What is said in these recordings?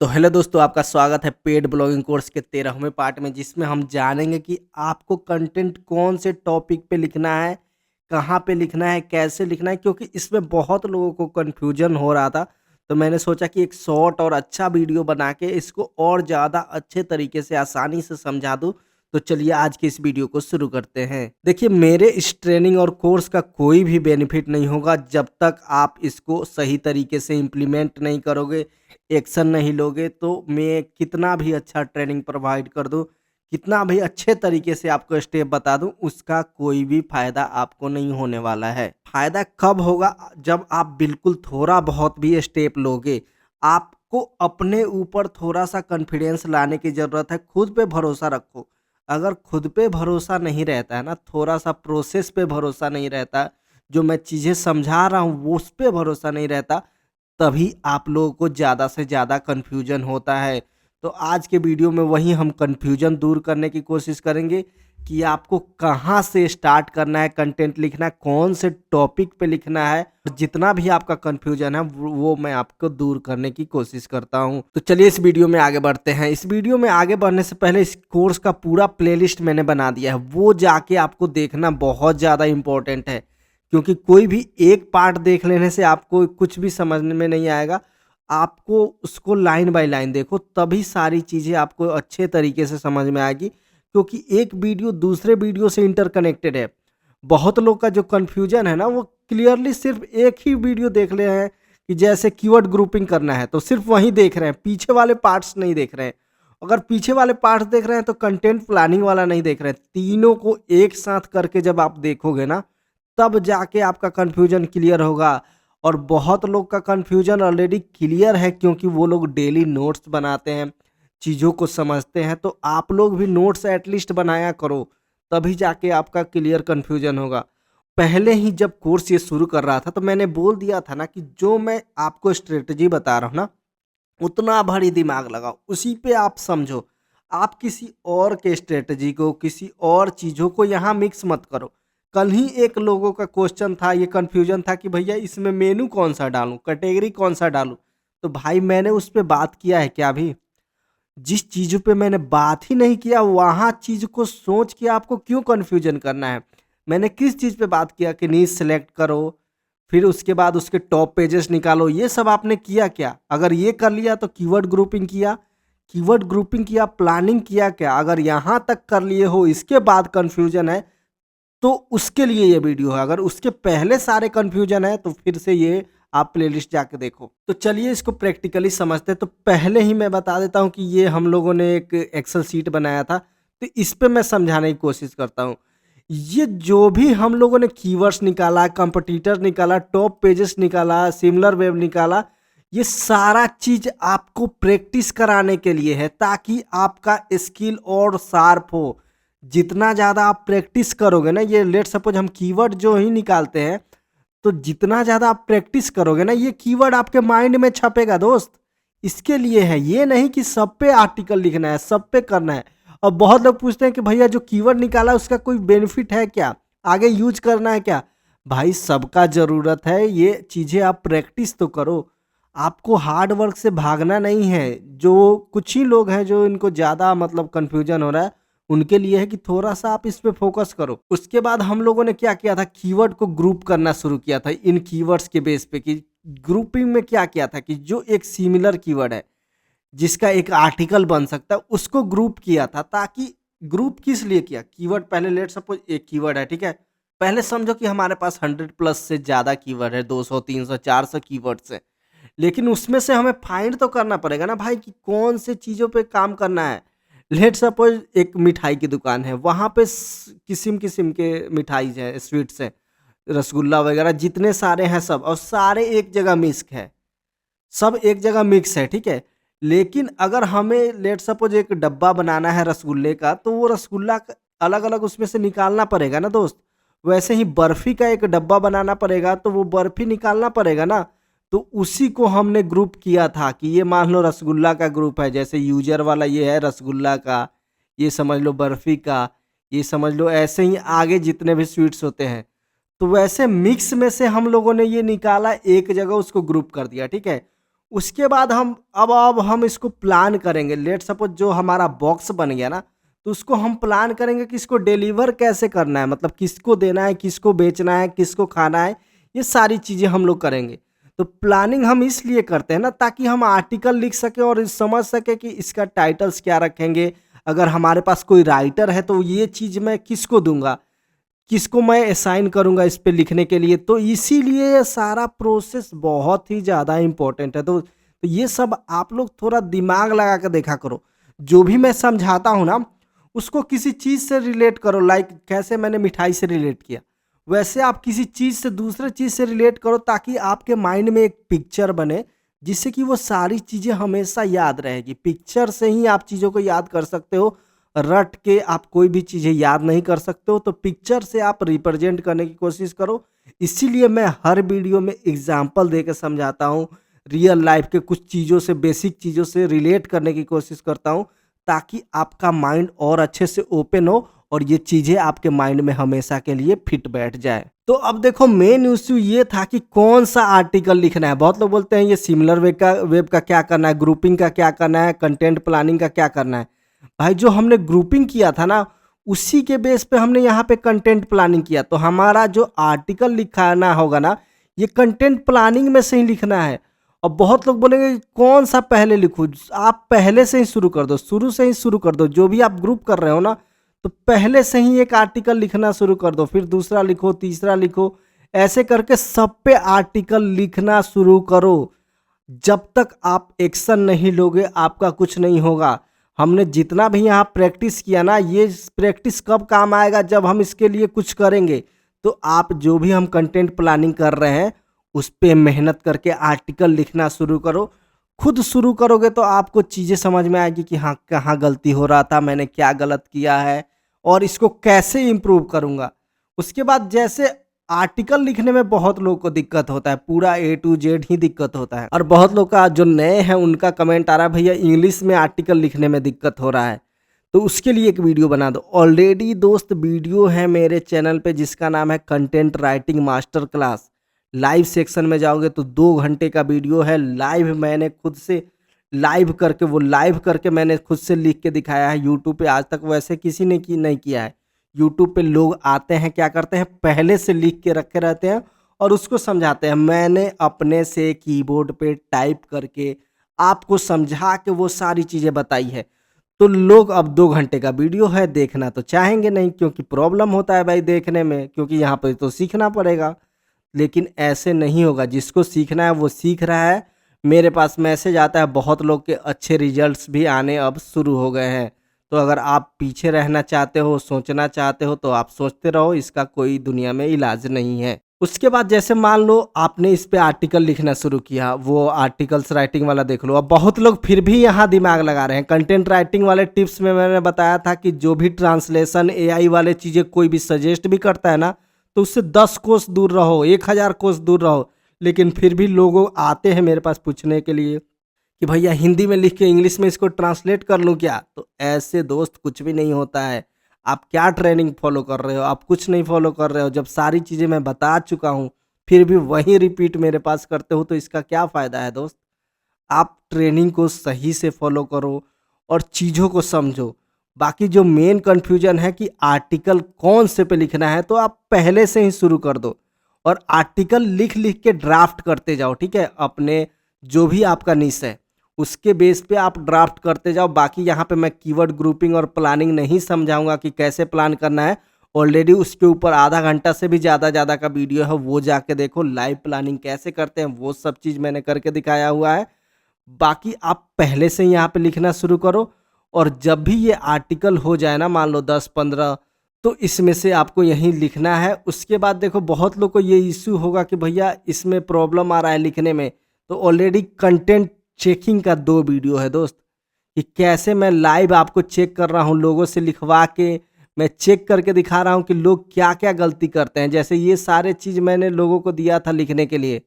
तो हेलो दोस्तों, आपका स्वागत है पेड ब्लॉगिंग कोर्स के 13वें पार्ट में, जिसमें हम जानेंगे कि आपको कंटेंट कौन से टॉपिक पे लिखना है, कहाँ पे लिखना है, कैसे लिखना है। क्योंकि इसमें बहुत लोगों को कन्फ्यूजन हो रहा था, तो मैंने सोचा कि एक शॉर्ट और अच्छा वीडियो बना के इसको और ज़्यादा अच्छे तरीके से आसानी से समझा दूँ। तो चलिए आज के इस वीडियो को शुरू करते हैं। देखिए, मेरे इस ट्रेनिंग और कोर्स का कोई भी बेनिफिट नहीं होगा जब तक आप इसको सही तरीके से इम्प्लीमेंट नहीं करोगे, एक्शन नहीं लोगे। तो मैं कितना भी अच्छा ट्रेनिंग प्रोवाइड कर दूँ, कितना भी अच्छे तरीके से आपको स्टेप बता दूँ, उसका कोई भी फ़ायदा आपको नहीं होने वाला है। फ़ायदा कब होगा? जब आप बिल्कुल थोड़ा बहुत भी स्टेप लोगे। आपको अपने ऊपर थोड़ा-सा कॉन्फिडेंस लाने की ज़रूरत है, खुद पे भरोसा रखो। अगर खुद पे भरोसा नहीं रहता है ना, थोड़ा-सा प्रोसेस पे भरोसा नहीं रहता, जो मैं चीज़ें समझा रहा हूँ वो उस पे भरोसा नहीं रहता, तभी आप लोगों को ज़्यादा से ज़्यादा कन्फ्यूजन होता है। तो आज के वीडियो में वही हम कन्फ्यूजन दूर करने की कोशिश करेंगे कि आपको कहाँ से स्टार्ट करना है कंटेंट लिखना, कौन से टॉपिक पे लिखना है। और जितना भी आपका कन्फ्यूजन है वो मैं आपको दूर करने की कोशिश करता हूँ। तो चलिए इस वीडियो में आगे बढ़ते हैं। इस वीडियो में आगे बढ़ने से पहले इस कोर्स का पूरा प्लेलिस्ट मैंने बना दिया है, वो जाके आपको देखना बहुत ज़्यादा इम्पोर्टेंट है। क्योंकि कोई भी एक पार्ट देख लेने से आपको कुछ भी समझने में नहीं आएगा। आपको उसको लाइन बाय लाइन देखो, तभी सारी चीज़ें आपको अच्छे तरीके से समझ में आएगी। क्योंकि एक वीडियो दूसरे वीडियो से इंटरकनेक्टेड है। बहुत लोग का जो कन्फ्यूजन है ना, वो क्लियरली सिर्फ एक ही वीडियो देख रहे हैं कि जैसे कीवर्ड ग्रुपिंग करना है तो सिर्फ वही देख रहे हैं, पीछे वाले पार्ट्स नहीं देख रहे हैं। अगर पीछे वाले पार्ट्स देख रहे हैं तो कंटेंट प्लानिंग वाला नहीं देख रहे हैं। तीनों को एक साथ करके जब आप देखोगे ना, तब जाके आपका कन्फ्यूजन क्लियर होगा। और बहुत लोग का कन्फ्यूजन ऑलरेडी क्लियर है, क्योंकि वो लोग डेली नोट्स बनाते हैं, चीज़ों को समझते हैं। तो आप लोग भी नोट्स एटलीस्ट बनाया करो, तभी जाके आपका क्लियर कन्फ्यूजन होगा। पहले ही जब कोर्स ये शुरू कर रहा था तो मैंने बोल दिया था ना कि जो मैं आपको स्ट्रेटजी बता रहा हूँ ना, उतना भरी दिमाग लगाओ, उसी पे आप समझो। आप किसी और के स्ट्रेटजी को, किसी और चीज़ों को यहाँ मिक्स मत करो। कल ही एक लोगों का क्वेश्चन था, ये कन्फ्यूजन था कि भैया इसमें मेनू कौन-सा डालूँ, कैटेगरी कौन-सा डालूँ? तो भाई मैंने उस पे बात किया है क्या अभी? जिस चीज़ पे मैंने बात ही नहीं किया, वहाँ चीज़ को सोच के आपको क्यों कन्फ्यूजन करना है? मैंने किस चीज़ पे बात किया कि नीश सेलेक्ट करो, फिर उसके बाद उसके टॉप पेजेस निकालो, ये सब आपने किया क्या? अगर ये कर लिया तो कीवर्ड ग्रुपिंग किया, प्लानिंग किया क्या? अगर यहाँ तक कर लिए हो, इसके बाद कन्फ्यूजन है, तो उसके लिए ये वीडियो है। अगर उसके पहले सारे कन्फ्यूजन है तो फिर से ये आप प्लेलिस्ट जाके देखो। तो चलिए इसको प्रैक्टिकली समझते हैं। तो पहले ही मैं बता देता हूँ कि ये हम लोगों ने एक एक्सेल शीट बनाया था, तो इस पे मैं समझाने की कोशिश करता हूँ। ये जो भी हम लोगों ने कीवर्ड्स निकाला, कंपटीटर निकाला, टॉप पेजेस निकाला, सिमिलर वेब निकाला, ये सारा चीज़ आपको प्रैक्टिस कराने के लिए है, ताकि आपका स्किल और शार्प हो। जितना ज़्यादा आप प्रैक्टिस करोगे ना, ये लेट्स सपोज हम कीवर्ड जो ही निकालते हैं, तो जितना ज़्यादा आप प्रैक्टिस करोगे ना, ये कीवर्ड आपके माइंड में छपेगा दोस्त। इसके लिए है, ये नहीं कि सब पे आर्टिकल लिखना है, सब पे करना है। और बहुत लोग पूछते हैं कि भैया जो कीवर्ड निकाला उसका कोई बेनिफिट है क्या, आगे यूज करना है क्या? भाई सबका ज़रूरत है, ये चीज़ें आप प्रैक्टिस तो करो। आपको हार्ड वर्क से भागना नहीं है। जो कुछ ही लोग हैं जो इनको ज़्यादा मतलब कन्फ्यूजन हो रहा है, उनके लिए है कि थोड़ा-सा आप इस पे फ़ोकस करो। उसके बाद हम लोगों ने क्या किया था, कीवर्ड को ग्रुप करना शुरू किया था इन कीवर्ड्स के बेस पे। कि ग्रुपिंग में क्या किया था कि जो एक सिमिलर कीवर्ड है, जिसका एक आर्टिकल बन सकता है, उसको ग्रुप किया था। ताकि ग्रुप किस लिए किया? कीवर्ड पहले लेट्स सपोज एक कीवर्ड है, ठीक है? पहले समझो कि हमारे पास 100 प्लस से ज़्यादा कीवर्ड है, 200, 300, 400 कीवर्ड्स हैं। लेकिन उसमें से हमें फाइंड तो करना पड़ेगा ना भाई कि कौन से चीज़ों पे काम करना है। लेट सपोज एक मिठाई की दुकान है, वहाँ पे किस्म किस्म के मिठाई है, स्वीट्स हैं, रसगुल्ला वगैरह जितने सारे हैं सब, और सारे एक जगह मिक्स है, सब एक जगह मिक्स है, ठीक है? लेकिन अगर हमें लेट सपोज एक डब्बा बनाना है रसगुल्ले का, तो वो रसगुल्ला अलग अलग उसमें से निकालना पड़ेगा ना दोस्त। वैसे ही बर्फी का एक डब्बा बनाना पड़ेगा, तो वो बर्फी निकालना पड़ेगा ना। तो उसी को हमने ग्रुप किया था कि ये मान लो रसगुल्ला का ग्रुप है, जैसे यूजर वाला ये है रसगुल्ला का, ये समझ लो बर्फी का, ये समझ लो ऐसे ही आगे जितने भी स्वीट्स होते हैं। तो वैसे मिक्स में से हम लोगों ने ये निकाला, एक जगह उसको ग्रुप कर दिया, ठीक है? उसके बाद अब हम इसको प्लान करेंगे। लेट सपोज जो हमारा बॉक्स बन गया ना, तो उसको हम प्लान करेंगे कि इसको डिलीवर कैसे करना है, मतलब किसको देना है, किसको बेचना है, किसको खाना है, ये सारी चीज़ें हम लोग करेंगे। तो प्लानिंग हम इसलिए करते हैं ना, ताकि हम आर्टिकल लिख सकें और समझ सकें कि इसका टाइटल्स क्या रखेंगे। अगर हमारे पास कोई राइटर है तो ये चीज़ मैं किसको दूंगा, किसको मैं असाइन करूँगा इस पे लिखने के लिए। तो इसीलिए ये सारा प्रोसेस बहुत ही ज़्यादा इम्पोर्टेंट है। तो ये सब आप लोग थोड़ा दिमाग लगा के देखा करो। जो भी मैं समझाता हूँ ना, उसको किसी चीज़ से रिलेट करो। लाइक कैसे मैंने मिठाई से रिलेट किया, वैसे आप किसी चीज़ से दूसरे चीज़ से रिलेट करो, ताकि आपके माइंड में एक पिक्चर बने, जिससे कि वो सारी चीज़ें हमेशा याद रहेगी। पिक्चर से ही आप चीज़ों को याद कर सकते हो। रट के आप कोई भी चीज़ें याद नहीं कर सकते हो। तो पिक्चर से आप रिप्रेजेंट करने की कोशिश करो। इसीलिए मैं हर वीडियो में एग्जाम्पल दे के समझाता हूँ। रियल लाइफ के कुछ चीज़ों से, बेसिक चीज़ों से रिलेट करने की कोशिश करता हूँ, ताकि आपका माइंड और अच्छे से ओपन हो और ये चीज़ें आपके माइंड में हमेशा के लिए फिट बैठ जाए। तो अब देखो, मेन इश्यू ये था कि कौन सा आर्टिकल लिखना है। बहुत लोग बोलते हैं ये सिमिलर वेब का क्या करना है, ग्रुपिंग का क्या करना है, कंटेंट प्लानिंग का क्या करना है। भाई जो हमने ग्रुपिंग किया था ना, उसी के बेस पे हमने यहाँ पे कंटेंट प्लानिंग किया। तो हमारा जो आर्टिकल लिखाना होगा ना, ये कंटेंट प्लानिंग में से ही लिखना है। और बहुत लोग बोलेंगे कि कौन सा पहले लिखूं। आप पहले से ही शुरू कर दो, शुरू से ही शुरू कर दो। जो भी आप ग्रुप कर रहे हो ना, तो पहले से ही एक आर्टिकल लिखना शुरू कर दो, फिर दूसरा लिखो, तीसरा लिखो। ऐसे करके सब पे आर्टिकल लिखना शुरू करो। जब तक आप एक्शन नहीं लोगे, आपका कुछ नहीं होगा। हमने जितना भी यहाँ प्रैक्टिस किया ना, ये प्रैक्टिस कब काम आएगा, जब हम इसके लिए कुछ करेंगे। तो आप जो भी हम कंटेंट प्लानिंग कर रहे हैं, उस पे मेहनत करके आर्टिकल लिखना शुरू करो। खुद शुरू करोगे तो आपको चीज़ें समझ में आएगी कि हाँ, कहाँ गलती हो रहा था, मैंने क्या गलत किया है और इसको कैसे इम्प्रूव करूँगा। उसके बाद जैसे आर्टिकल लिखने में बहुत लोगों को दिक्कत होता है, पूरा ए टू जेड ही दिक्कत होता है। और बहुत लोग का जो नए हैं उनका कमेंट आ रहा है, भैया इंग्लिश में आर्टिकल लिखने में दिक्कत हो रहा है, तो उसके लिए एक वीडियो बना दो। ऑलरेडी दोस्त वीडियो है मेरे चैनल पे, जिसका नाम है content writing master class. Live section में जाओगे तो 2 घंटे का वीडियो है। लाइव मैंने खुद से लाइव करके मैंने खुद से लिख के दिखाया है। यूट्यूब पे आज तक वैसे किसी ने नहीं किया है। यूट्यूब पे लोग आते हैं, क्या करते हैं, पहले से लिख के रखे रहते हैं और उसको समझाते हैं। मैंने अपने से कीबोर्ड पे टाइप करके आपको समझा के वो सारी चीज़ें बताई है। तो लोग अब 2 घंटे का वीडियो है, देखना तो चाहेंगे नहीं, क्योंकि प्रॉब्लम होता है भाई देखने में, क्योंकि यहाँ पे तो सीखना पड़ेगा। लेकिन ऐसे नहीं होगा, जिसको सीखना है वो सीख रहा है। मेरे पास मैसेज आता है, बहुत लोग के अच्छे रिजल्ट्स भी आने अब शुरू हो गए हैं। तो अगर आप पीछे रहना चाहते हो, सोचना चाहते हो, तो आप सोचते रहो, इसका कोई दुनिया में इलाज नहीं है। उसके बाद जैसे मान लो आपने इस पे आर्टिकल लिखना शुरू किया, वो आर्टिकल्स राइटिंग वाला देख लो। अब बहुत लोग फिर भी यहाँ दिमाग लगा रहे हैं। कंटेंट राइटिंग वाले टिप्स में मैंने बताया था कि जो भी ट्रांसलेशन एआई वाले चीज़ें कोई भी सजेस्ट भी करता है ना, तो उससे 10 कोस दूर रहो, 1000 कोस दूर रहो। लेकिन फिर भी लोग आते हैं मेरे पास पूछने के लिए कि भैया हिंदी में लिख के इंग्लिश में इसको ट्रांसलेट कर लूँ क्या? तो ऐसे दोस्त कुछ भी नहीं होता है। आप क्या ट्रेनिंग फॉलो कर रहे हो? आप कुछ नहीं फॉलो कर रहे हो। जब सारी चीज़ें मैं बता चुका हूँ, फिर भी वही रिपीट मेरे पास करते हो, तो इसका क्या फ़ायदा है दोस्त? आप ट्रेनिंग को सही से फॉलो करो और चीज़ों को समझो। बाकी जो मेन कन्फ्यूजन है कि आर्टिकल कौन से पे लिखना है, तो आप पहले से ही शुरू कर दो और आर्टिकल लिख लिख के ड्राफ्ट करते जाओ। ठीक है, अपने जो भी आपका निश है उसके बेस पे आप ड्राफ्ट करते जाओ। बाकी यहाँ पे मैं कीवर्ड ग्रुपिंग और प्लानिंग नहीं समझाऊंगा कि कैसे प्लान करना है। ऑलरेडी उसके ऊपर आधा घंटा से भी ज़्यादा का वीडियो है, वो जाके देखो। लाइव प्लानिंग कैसे करते हैं वो सब चीज़ मैंने करके दिखाया हुआ है। बाकी आप पहले से ही यहाँ पे लिखना शुरू करो और जब भी ये आर्टिकल हो जाए ना, मान लो 10-15, तो इसमें से आपको यहीं लिखना है। उसके बाद देखो, बहुत लोग को ये इश्यू होगा कि भैया इसमें प्रॉब्लम आ रहा है लिखने में। तो ऑलरेडी कंटेंट चेकिंग का 2 वीडियो है दोस्त, कि कैसे मैं लाइव आपको चेक कर रहा हूँ, लोगों से लिखवा के मैं चेक करके दिखा रहा हूँ कि लोग क्या क्या गलती करते हैं। जैसे ये सारे चीज़ मैंने लोगों को दिया था लिखने के लिए,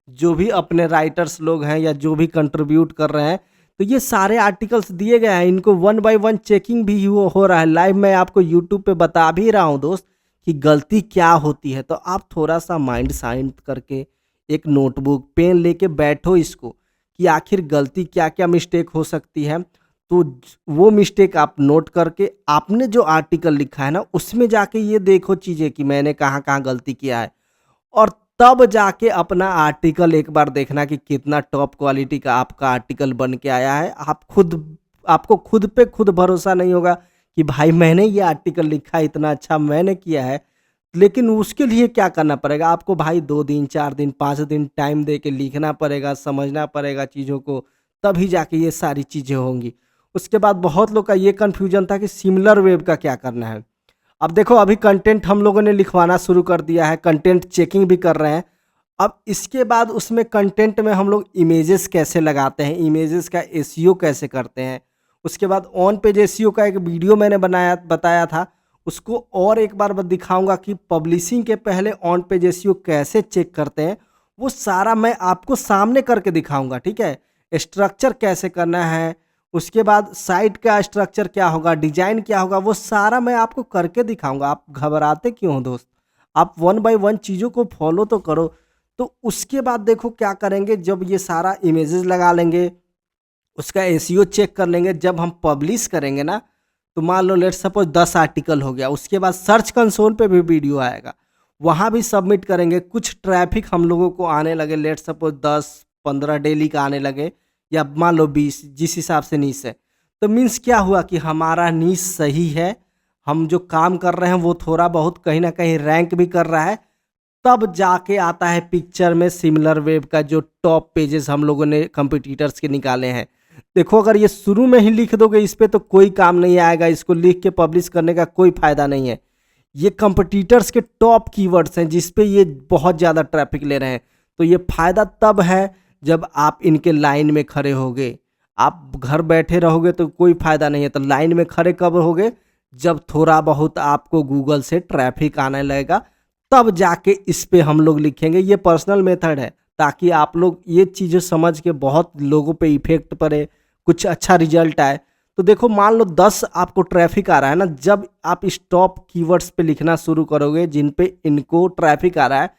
जो भी अपने राइटर्स लोग हैं या जो भी कंट्रीब्यूट कर रहे हैं, तो ये सारे आर्टिकल्स दिए गए हैं। इनको 1 बाय 1 चेकिंग भी हो रहा है लाइव। मैं आपको यूट्यूब पे बता भी रहा हूँ दोस्त कि गलती क्या होती है। तो आप थोड़ा सा माइंड शांत करके एक नोटबुक पेन लेके बैठो इसको, कि आखिर गलती क्या-क्या मिस्टेक हो सकती है। तो वो मिस्टेक आप नोट करके आपने जो आर्टिकल लिखा है ना, उसमें जाके ये देखो चीज़ें कि मैंने कहाँ-कहाँ गलती किया है। और तब जाके अपना आर्टिकल एक बार देखना कि कितना टॉप क्वालिटी का आपका आर्टिकल बन के आया है। आपको खुद पे खुद भरोसा नहीं होगा कि भाई मैंने ये आर्टिकल लिखा है, इतना अच्छा मैंने किया है। लेकिन उसके लिए क्या करना पड़ेगा आपको भाई 2 दिन, 4 दिन, 5 दिन टाइम दे के लिखना पड़ेगा, समझना पड़ेगा चीज़ों को, तभी जाके ये सारी चीज़ें होंगी। उसके बाद बहुत लोग का ये कन्फ्यूज़न था कि सिमिलर वेब का क्या करना है। अब देखो अभी कंटेंट हम लोगों ने लिखवाना शुरू कर दिया है, कंटेंट चेकिंग भी कर रहे हैं। अब इसके बाद उसमें कंटेंट में हम लोग इमेजेस कैसे लगाते हैं, इमेजेस का एसईओ कैसे करते हैं। उसके बाद ऑन पेज एसईओ का एक वीडियो मैंने बताया था, उसको और एक बार मैं दिखाऊँगा कि पब्लिशिंग के पहले ऑन पेज एसईओ कैसे चेक करते हैं, वो सारा मैं आपको सामने करके दिखाऊँगा, ठीक है? स्ट्रक्चर कैसे करना है, उसके बाद साइट का स्ट्रक्चर क्या होगा, डिज़ाइन क्या होगा, वो सारा मैं आपको करके दिखाऊँगा। आप घबराते क्यों हो दोस्त? आप वन बाय वन चीज़ों को फॉलो तो करो। तो उसके बाद देखो क्या करेंगे, जब ये सारा इमेजेस लगा लेंगे, उसका एसईओ चेक कर लेंगे, जब हम पब्लिश करेंगे ना, तो मान लो लेट्स सपोज़ 10 आर्टिकल हो गया, उसके बाद सर्च कंसोल पे भी वीडियो आएगा, वहाँ भी सबमिट करेंगे। कुछ ट्रैफ़िक हम लोगों को आने लगे, लेट्स सपोज़ 10-15 डेली का आने लगे या मान लो 20, जिस हिसाब से नीश है। तो मीन्स क्या हुआ कि हमारा नीश सही है, हम जो काम कर रहे हैं वो थोड़ा बहुत कहीं न कहीं रैंक भी कर रहा है। तब जाके आता है पिक्चर में सिमिलर वेब का जो टॉप पेजेस हम लोगों ने कॉम्पिटिटर्स के निकाले हैं। देखो अगर ये शुरू में ही लिख दोगे इस पे तो कोई काम नहीं आएगा, इसको लिख के पब्लिश करने का कोई फ़ायदा नहीं है। ये कॉम्पिटिटर्स के टॉप कीवर्ड्स हैं जिस पे ये बहुत ज़्यादा ट्रैफ़िक ले रहे हैं। तो ये फ़ायदा तब है जब आप इनके लाइन में खड़े होगे। आप घर बैठे रहोगे तो कोई फ़ायदा नहीं है, तो लाइन में खड़े कब होगे? जब थोड़ा बहुत आपको गूगल से ट्रैफ़िक आने लगेगा, तब जाके इस पे हम लोग लिखेंगे। ये पर्सनल मेथड है ताकि आप लोग ये चीज़ें समझ के बहुत लोगों पे इफ़ेक्ट पड़े, कुछ अच्छा रिजल्ट आए। तो देखो मान लो 10 आपको ट्रैफ़िक आ रहा है ना, जब आप इस टॉप कीवर्ड्स पे लिखना शुरू करोगे जिन पे इनको ट्रैफ़िक आ रहा है,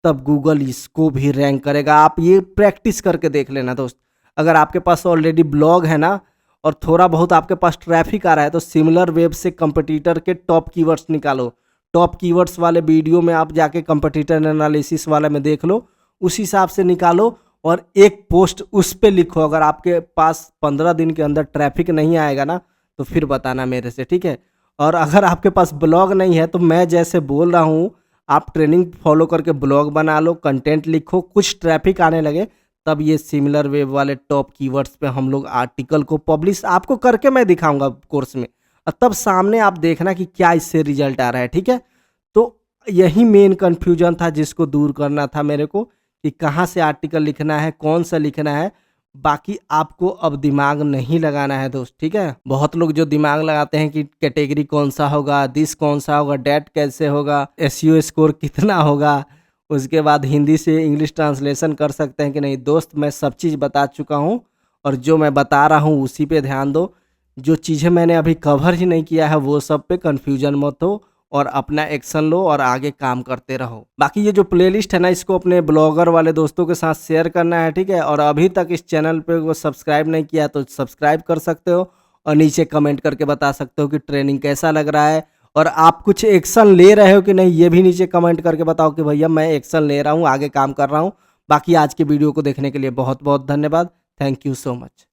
तब गूगल इसको भी रैंक करेगा। आप ये प्रैक्टिस करके देख लेना दोस्त। अगर आपके पास ऑलरेडी ब्लॉग है ना और थोड़ा बहुत आपके पास ट्रैफ़िक आ रहा है, तो सिमिलर वेब से कंपटीटर के टॉप कीवर्ड्स निकालो। टॉप कीवर्ड्स वाले वीडियो में आप जाके कंपटीटर एनालिसिस वाले में देख लो, उस हिसाब से निकालो और एक पोस्ट उस पे लिखो। अगर आपके पास 15 दिन के अंदर ट्रैफ़िक नहीं आएगा ना, तो फिर बताना मेरे से, ठीक है? और अगर आपके पास ब्लॉग नहीं है, तो मैं जैसे बोल रहा हूँ, आप ट्रेनिंग फॉलो करके ब्लॉग बना लो, कंटेंट लिखो, कुछ ट्रैफ़िक आने लगे, तब ये सिमिलर वेब वाले टॉप कीवर्ड्स पे हम लोग आर्टिकल को पब्लिश आपको करके मैं दिखाऊँगा कोर्स में। तब सामने आप देखना कि क्या इससे रिजल्ट आ रहा है, ठीक है? तो यही मेन कन्फ्यूजन था जिसको दूर करना था मेरे को कि कहाँ से आर्टिकल लिखना है, कौन सा लिखना है। बाकी आपको अब दिमाग नहीं लगाना है दोस्त, ठीक है? बहुत लोग जो दिमाग लगाते हैं कि कैटेगरी कौन-सा होगा, दिस कौन-सा होगा, डैट कैसे होगा, एसईओ स्कोर कितना होगा, उसके बाद हिंदी से इंग्लिश ट्रांसलेशन कर सकते हैं कि नहीं। दोस्त मैं सब चीज़ बता चुका हूँ और जो मैं बता रहा हूँ उसी पे ध्यान दो। जो चीज़ें मैंने अभी कवर ही नहीं किया है वो सब पे कन्फ्यूजन मत हो और अपना एक्शन लो और आगे काम करते रहो। बाकी ये जो प्लेलिस्ट है ना, इसको अपने ब्लॉगर वाले दोस्तों के साथ शेयर करना है, ठीक है? और अभी तक इस चैनल पे वो सब्सक्राइब नहीं किया तो सब्सक्राइब कर सकते हो और नीचे कमेंट करके बता सकते हो कि ट्रेनिंग कैसा लग रहा है और आप कुछ एक्शन ले रहे हो कि नहीं, ये भी नीचे कमेंट करके बताओ कि भैया मैं एक्शन ले रहा हूँ, आगे काम कर रहा हूँ। बाकी आज के वीडियो को देखने के लिए बहुत बहुत धन्यवाद। Thank you so much.